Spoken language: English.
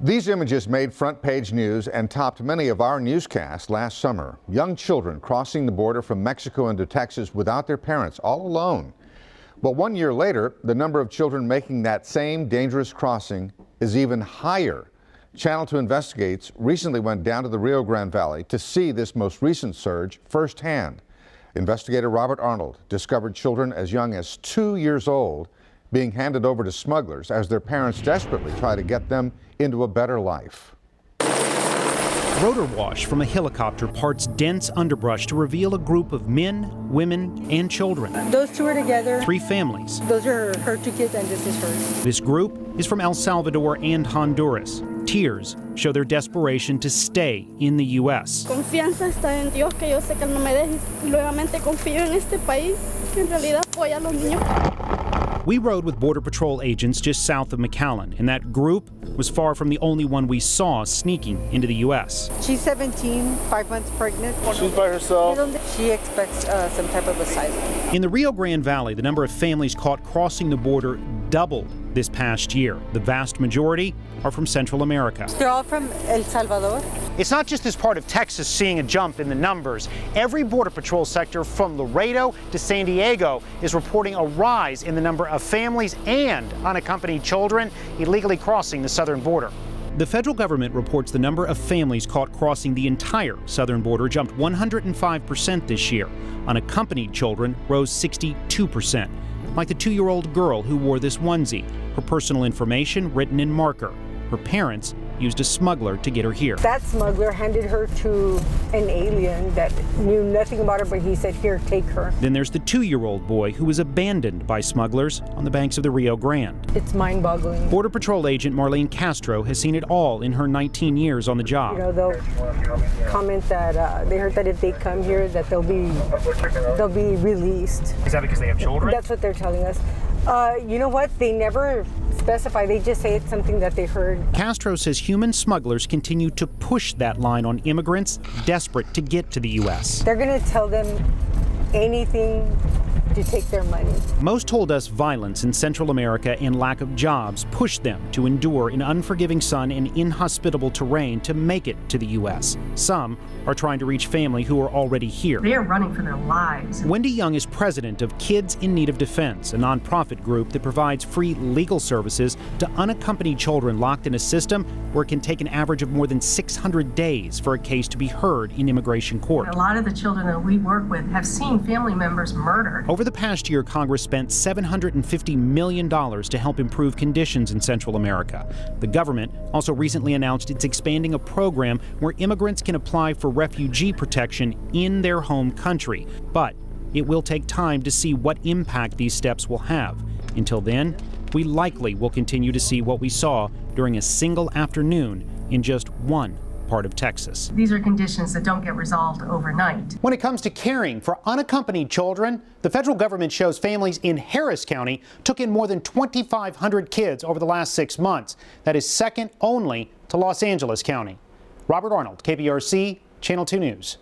These images made front-page news and topped many of our newscasts last summer. Young children crossing the border from Mexico into Texas without their parents, all alone. But 1 year later, the number of children making that same dangerous crossing is even higher. Channel 2 Investigates recently went down to the Rio Grande Valley to see this most recent surge firsthand. Investigator Robert Arnold discovered children as young as 2 years old being handed over to smugglers as their parents desperately try to get them into a better life. Rotor wash from a helicopter parts dense underbrush to reveal a group of men, women, and children. Those two are together. 3 families. Those are her 2 kids and this is hers. This group is from El Salvador and Honduras. Tears show their desperation to stay in the U.S. Confianza está en Dios, que yo sé que no me dejes. Nuevamente confío en este país, que en realidad apoya a los niños. We rode with Border Patrol agents just south of McAllen, and that group was far from the only one we saw sneaking into the U.S. She's 17, 5 months pregnant. She's by herself. She expects some type of asylum. In the Rio Grande Valley, the number of families caught crossing the border doubled this past year. The vast majority are from Central America. They're all from El Salvador. It's not just this part of Texas seeing a jump in the numbers. Every Border Patrol sector from Laredo to San Diego is reporting a rise in the number of families and unaccompanied children illegally crossing the southern border. The federal government reports the number of families caught crossing the entire southern border jumped 105% this year. Unaccompanied children rose 62%. Like the 2-year-old girl who wore this onesie, her personal information written in marker. Her parents used a smuggler to get her here. That smuggler handed her to an alien that knew nothing about her, but he said, here, take her. Then there's the 2-year-old boy who was abandoned by smugglers on the banks of the Rio Grande. It's mind-boggling. Border Patrol agent Marlene Castro has seen it all in her 19 years on the job. You know, they'll comment that they heard that if they come here, that they'll be released. Is that because they have children? That's what they're telling us. You know what? They never specify. They just say it's something that they heard. Castro says human smugglers continue to push that line on immigrants desperate to get to the U.S. They're going to tell them anything to take their money. Most told us violence in Central America and lack of jobs pushed them to endure an unforgiving sun and inhospitable terrain to make it to the U.S. Some are trying to reach family who are already here. They are running for their lives. Wendy Young is president of Kids in Need of Defense, a nonprofit group that provides free legal services to unaccompanied children locked in a system where it can take an average of more than 600 days for a case to be heard in immigration court. A lot of the children that we work with have seen family members murdered. Over the past year, Congress spent $750 million to help improve conditions in Central America. The government also recently announced it's expanding a program where immigrants can apply for refugee protection in their home country. But it will take time to see what impact these steps will have. Until then, we likely will continue to see what we saw during a single afternoon in just one part of Texas. These are conditions that don't get resolved overnight. When it comes to caring for unaccompanied children, the federal government shows families in Harris County took in more than 2,500 kids over the last 6 months. That is second only to Los Angeles County. Robert Arnold, KPRC, Channel 2 News.